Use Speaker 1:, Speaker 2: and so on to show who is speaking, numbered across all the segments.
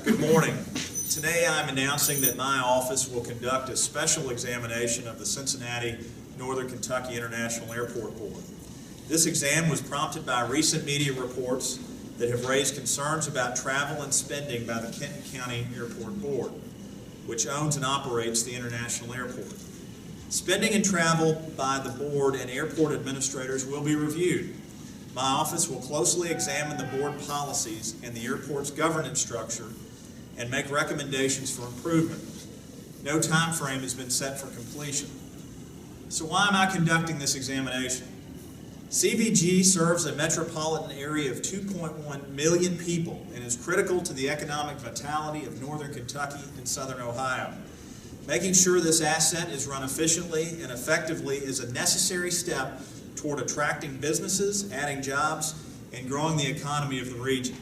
Speaker 1: Good morning. Today I'm announcing that my office will conduct a special examination of the Cincinnati Northern Kentucky International Airport Board. This exam was prompted by recent media reports that have raised concerns about travel and spending by the Kenton County Airport Board, which owns and operates the international airport. Spending and travel by the board and airport administrators will be reviewed. My office will closely examine the board policies and the airport's governance structure and make recommendations for improvement. No time frame has been set for completion. So why am I conducting this examination? CVG serves a metropolitan area of 2.1 million people and is critical to the economic vitality of northern Kentucky and southern Ohio. Making sure this asset is run efficiently and effectively is a necessary step toward attracting businesses, adding jobs, and growing the economy of the region.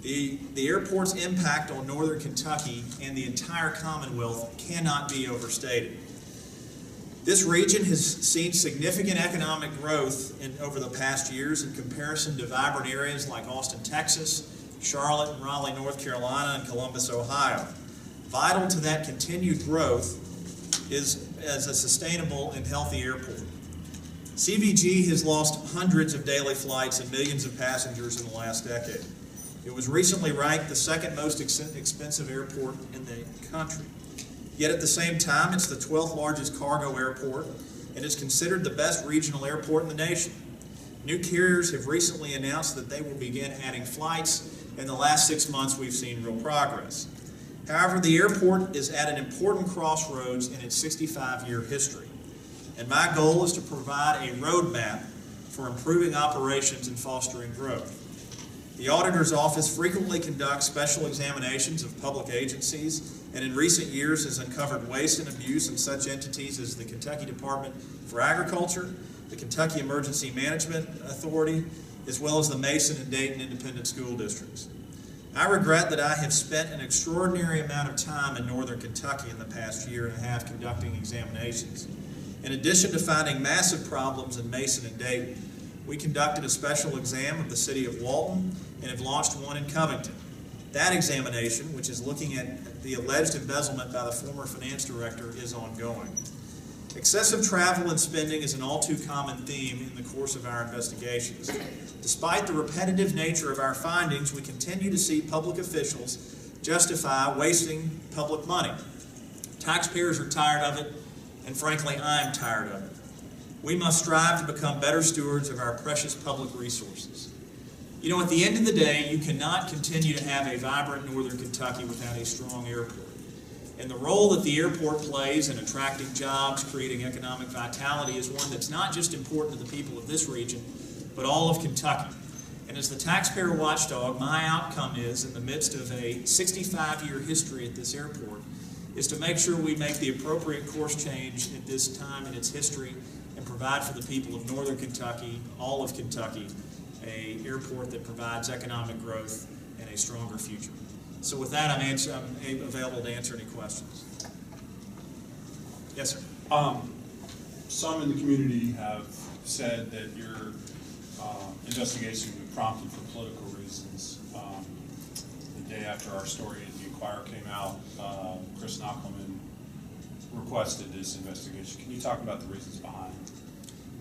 Speaker 1: The airport's impact on northern Kentucky and the entire Commonwealth cannot be overstated. This region has seen significant economic growth over the past years in comparison to vibrant areas like Austin, Texas, Charlotte, and Raleigh, North Carolina, and Columbus, Ohio. Vital to that continued growth is as a sustainable and healthy airport. CVG has lost hundreds of daily flights and millions of passengers in the last decade. It was recently ranked the second most expensive airport in the country. Yet at the same time, it's the 12th largest cargo airport and is considered the best regional airport in the nation. New carriers have recently announced that they will begin adding flights. In the last 6 months, we've seen real progress. However, the airport is at an important crossroads in its 65-year history. And my goal is to provide a roadmap for improving operations and fostering growth. The Auditor's Office frequently conducts special examinations of public agencies and in recent years has uncovered waste and abuse in such entities as the Kentucky Department for Agriculture, the Kentucky Emergency Management Authority, as well as the Mason and Dayton Independent School Districts. I regret that I have spent an extraordinary amount of time in northern Kentucky in the past year and a half conducting examinations. In addition to finding massive problems in Mason and Dayton, we conducted a special exam of the city of Walton and have launched one in Covington. That examination, which is looking at the alleged embezzlement by the former finance director, is ongoing. Excessive travel and spending is an all too common theme in the course of our investigations. Despite the repetitive nature of our findings, we continue to see public officials justify wasting public money. Taxpayers are tired of it, and frankly, I'm tired of it. We must strive to become better stewards of our precious public resources. You know, at the end of the day, you cannot continue to have a vibrant northern Kentucky without a strong airport. And the role that the airport plays in attracting jobs, creating economic vitality is one that's not just important to the people of this region, but all of Kentucky. And as the taxpayer watchdog, my outcome is, in the midst of a 65-year history at this airport, is to make sure we make the appropriate course change at this time in its history and provide for the people of northern Kentucky, all of Kentucky, an airport that provides economic growth and a stronger future. So with that, I'm available to answer any questions. Yes, sir.
Speaker 2: Some in the community have said that your investigation was prompted for political reasons. The day after our story in the Inquirer came out, Chris Knockelman requested this investigation. Can you talk about the reasons behind?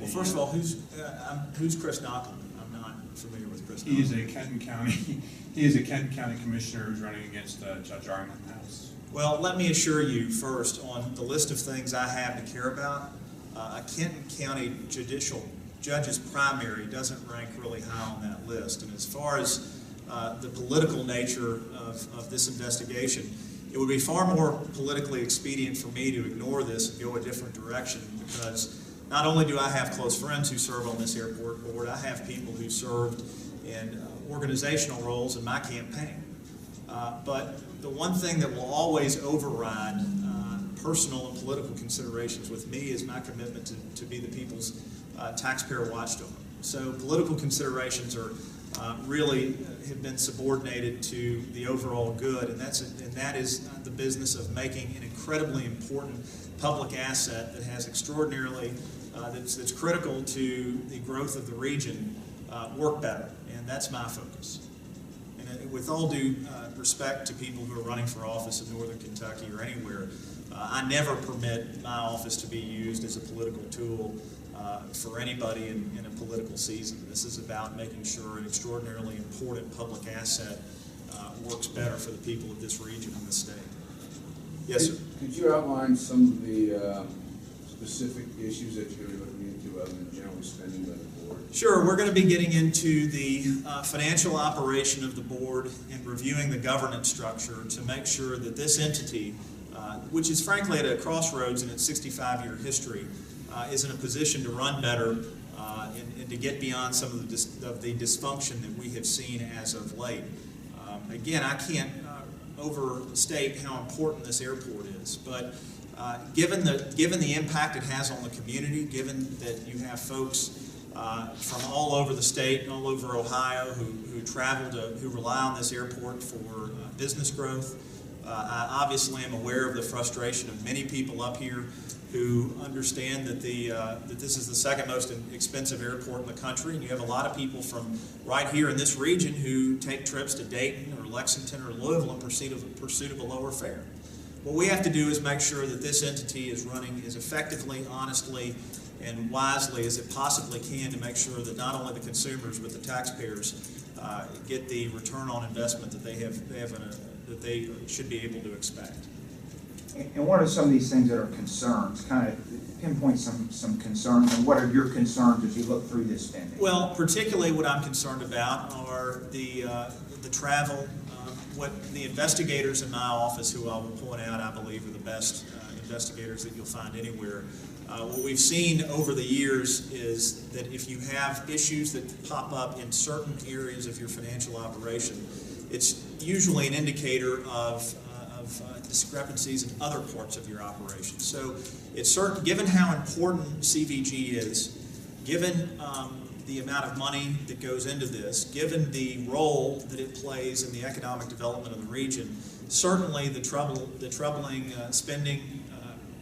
Speaker 1: Well, first of all, who's Chris Knockelman? I'm not familiar with Chris Knockelman.
Speaker 2: He is a Kenton County. He is a Kenton County commissioner who's running against Judge Arnhouse.
Speaker 1: Well, let me assure you first, on the list of things I have to care about, a Kenton County judicial judge's primary doesn't rank really high on that list. And as far as the political nature of this investigation, it would be far more politically expedient for me to ignore this and go a different direction, because not only do I have close friends who serve on this airport board, I have people who served in organizational roles in my campaign. But the one thing that will always override personal and political considerations with me is my commitment to be the people's taxpayer watchdog. So political considerations are really have been subordinated to the overall good, and that is the business of making an incredibly important public asset that has extraordinarily that's critical to the growth of the region work better, and that's my focus. and with all due respect to people who are running for office in Northern Kentucky or anywhere, I never permit my office to be used as a political tool for anybody in a political season. This is about making sure an extraordinarily important public asset works better for the people of this region and the state. Yes, sir.
Speaker 3: Could you outline some of the specific issues that you're going to be looking into other than generally spending by the board?
Speaker 1: Sure. We're going to be getting into the financial operation of the board and reviewing the governance structure to make sure that this entity, which is frankly at a crossroads in its 65-year history, is in a position to run better and to get beyond some of the dysfunction that we have seen as of late. Again, I can't overstate how important this airport is, but given the impact it has on the community, given that you have folks from all over the state and all over Ohio who travel who rely on this airport for business growth, I obviously am aware of the frustration of many people up here who understand that that this is the second most expensive airport in the country, and you have a lot of people from right here in this region who take trips to Dayton or Lexington or Louisville in pursuit of a lower fare. What we have to do is make sure that this entity is running as effectively, honestly, and wisely as it possibly can to make sure that not only the consumers but the taxpayers get the return on investment that that they should be able to expect.
Speaker 4: And what are some of these things that are concerns? Kind of pinpoint some concerns, and what are your concerns as you look through this spending?
Speaker 1: Well, particularly what I'm concerned about are the travel. What the investigators in my office, who I will point out I believe are the best investigators that you'll find anywhere, what we've seen over the years is that if you have issues that pop up in certain areas of your financial operation, it's usually an indicator of discrepancies in other parts of your operation. So it's certain, given how important CVG is, given the amount of money that goes into this, given the role that it plays in the economic development of the region, certainly the troubling spending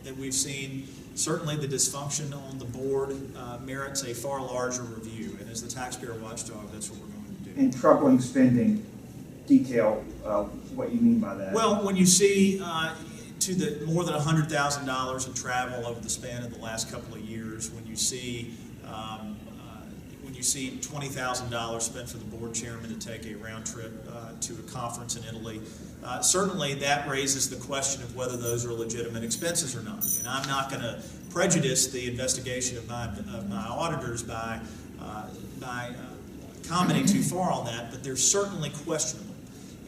Speaker 1: that we've seen, certainly the dysfunction on the board merits a far larger review. And as the taxpayer watchdog, that's what we're going to do.
Speaker 4: And troubling spending, detail what you mean by that.
Speaker 1: Well, when you see to the more than $100,000 in travel over the span of the last couple of years, when you see $20,000 spent for the board chairman to take a round trip to a conference in Italy, certainly that raises the question of whether those are legitimate expenses or not. And I'm not going to prejudice the investigation of my auditors by commenting too far on that, but they're certainly questionable.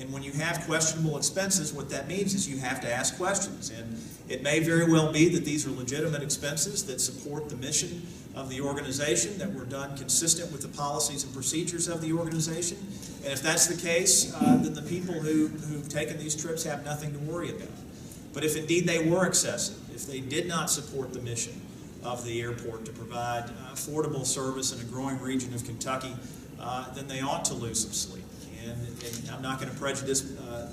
Speaker 1: And when you have questionable expenses, what that means is you have to ask questions. And it may very well be that these are legitimate expenses that support the mission of the organization, that were done consistent with the policies and procedures of the organization. And if that's the case, then the people who've taken these trips have nothing to worry about. But if indeed they were excessive, if they did not support the mission of the airport to provide affordable service in a growing region of Kentucky, then they ought to lose some sleep. And I'm not going to prejudice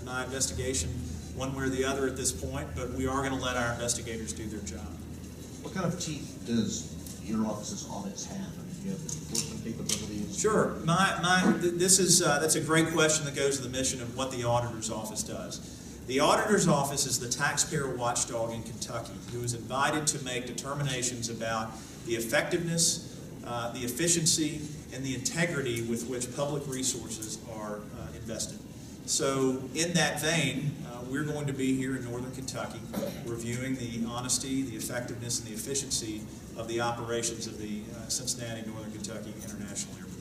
Speaker 1: my investigation one way or the other at this point, but we are going to let our investigators do their job.
Speaker 5: What kind of teeth does your office's audits have? I mean, do you have enforcement capabilities?
Speaker 1: Sure. That's a great question that goes to the mission of what the auditor's office does. The auditor's office is the taxpayer watchdog in Kentucky who is invited to make determinations about the effectiveness, the efficiency, and the integrity with which public resources are invested. So in that vein, we're going to be here in Northern Kentucky reviewing the honesty, the effectiveness, and the efficiency of the operations of the Cincinnati, Northern Kentucky International Airport.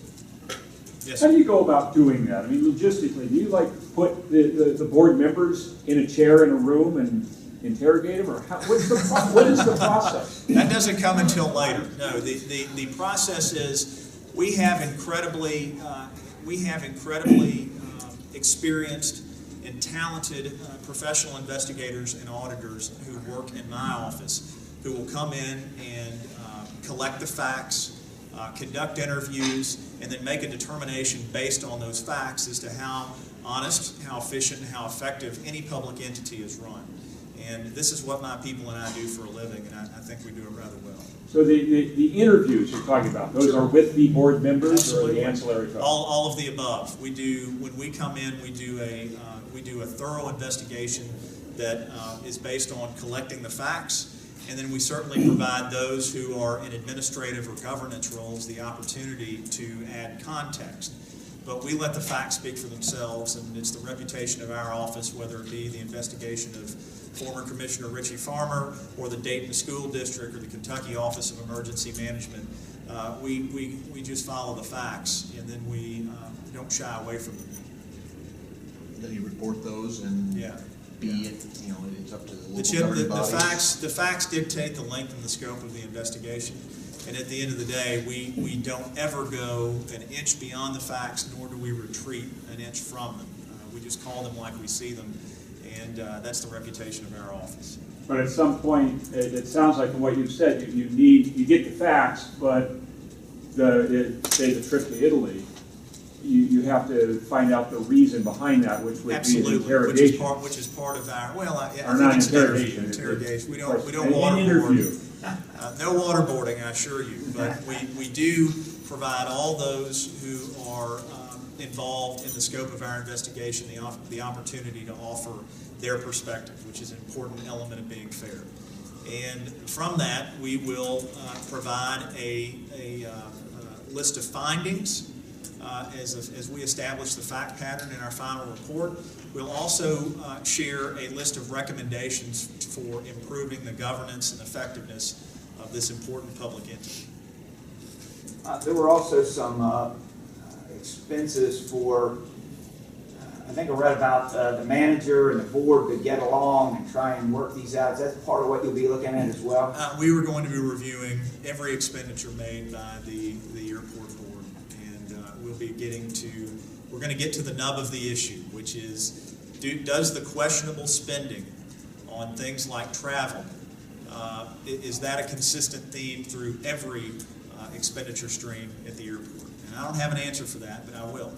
Speaker 1: Yes,
Speaker 6: How
Speaker 1: sir.
Speaker 6: do you go about doing that? I mean, logistically, do you put the board members in a chair in a room and interrogate them, or what is the process?
Speaker 1: That doesn't come until later. No, the process is we have incredibly experienced and talented professional investigators and auditors who work in my office who will come in and collect the facts, conduct interviews, and then make a determination based on those facts as to how honest, how efficient, and how effective any public entity is run. And this is what my people and I do for a living, and I think we do it rather well.
Speaker 6: So the interviews you're talking about, those
Speaker 1: Sure.
Speaker 6: are with the board members
Speaker 1: Absolutely.
Speaker 6: or the ancillary folks?
Speaker 1: All of the above. We do, when we come in, we do a thorough investigation that is based on collecting the facts, and then we certainly provide those who are in administrative or governance roles the opportunity to add context. But we let the facts speak for themselves, and it's the reputation of our office, whether it be the investigation of former Commissioner Richie Farmer or the Dayton School District or the Kentucky Office of Emergency Management. We just follow the facts, and then we don't shy away from them.
Speaker 5: Then you report those and
Speaker 1: Yeah.
Speaker 5: it's up to the local governing bodies.
Speaker 1: The facts dictate the length and the scope of the investigation. And at the end of the day, we don't ever go an inch beyond the facts, nor do we retreat an inch from them. We just call them like we see them, and that's the reputation of our office.
Speaker 6: But at some point, it sounds like from what you've said, you get the facts, but say the trip to Italy, you have to find out the reason behind that, which would
Speaker 1: Absolutely,
Speaker 6: be an interrogation.
Speaker 1: which is part of our, well, I
Speaker 6: Or
Speaker 1: think
Speaker 6: not
Speaker 1: it's an
Speaker 6: interrogation.
Speaker 1: interrogation. We don't
Speaker 6: An
Speaker 1: waterboard.
Speaker 6: interview.
Speaker 1: No waterboarding, I assure you, but we do provide all those who are involved in the scope of our investigation the opportunity to offer their perspective, which is an important element of being fair. And from that, we will provide a list of findings as we establish the fact pattern in our final report. We'll also share a list of recommendations for improving the governance and effectiveness of this important public entity.
Speaker 4: There were also some expenses for, I think I read about the manager and the board to get along and try and work these out. Is that part of what you'll be looking at as well?
Speaker 1: We were going to be reviewing every expenditure made by the airport board, and we'll be we're going to get to the nub of the issue, which is, does the questionable spending on things like travel, is that a consistent theme through every expenditure stream at the airport? And I don't have an answer for that, but I will.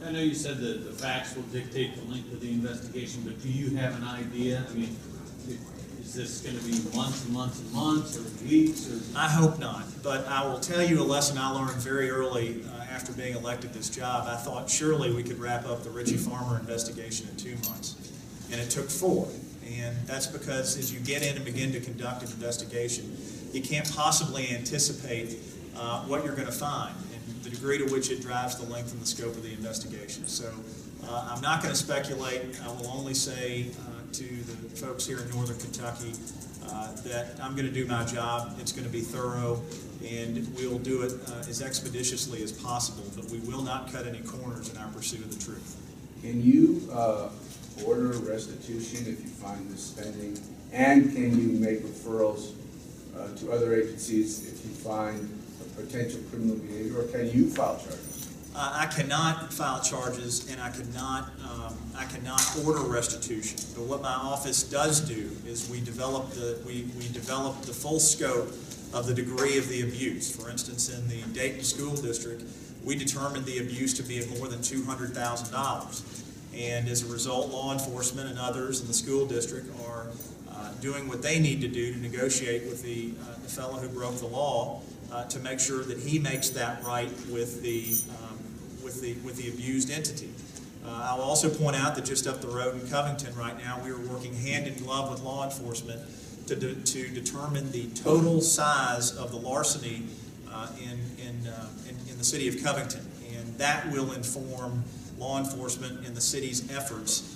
Speaker 7: I know you said that the facts will dictate the length of the investigation, but do you have an idea? I mean, is this going to be months and months and months, or weeks, or?
Speaker 1: I hope not, but I will tell you a lesson I learned very early after being elected this job. I thought surely we could wrap up the Richie Farmer investigation in 2 months, and it took 4. And that's because as you get in and begin to conduct an investigation, you can't possibly anticipate what you're going to find and the degree to which it drives the length and the scope of the investigation. So I'm not going to speculate. I will only say to the folks here in Northern Kentucky that I'm going to do my job. It's going to be thorough, and we'll do it as expeditiously as possible, but we will not cut any corners in our pursuit of the truth.
Speaker 3: Can you order restitution if you find this spending? And can you make referrals to other agencies if you find a potential criminal behavior? Or can you file charges?
Speaker 1: I cannot file charges, and I cannot order restitution. But what my office does do is we develop the full scope of the degree of the abuse. For instance, in the Dayton School District, we determined the abuse to be of more than $200,000. And as a result, law enforcement and others in the school district are doing what they need to do to negotiate with the fellow who broke the law to make sure that he makes that right with the abused entity. I'll also point out that just up the road in Covington right now, we are working hand in glove with law enforcement to determine the total size of the larceny in the city of Covington, and that will inform law enforcement in the city's efforts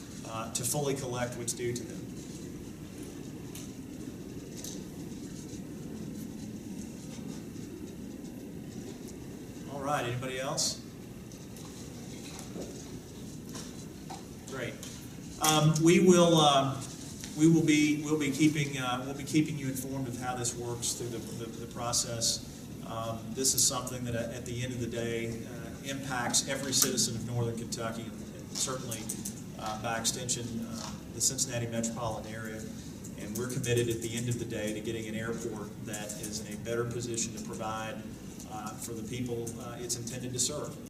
Speaker 1: to fully collect what's due to them. All right, anybody else? Great. We'll be keeping you informed of how this works through the process. This is something that at the end of the day impacts every citizen of Northern Kentucky, and certainly by extension the Cincinnati metropolitan area. And we're committed at the end of the day to getting an airport that is in a better position to provide for the people it's intended to serve.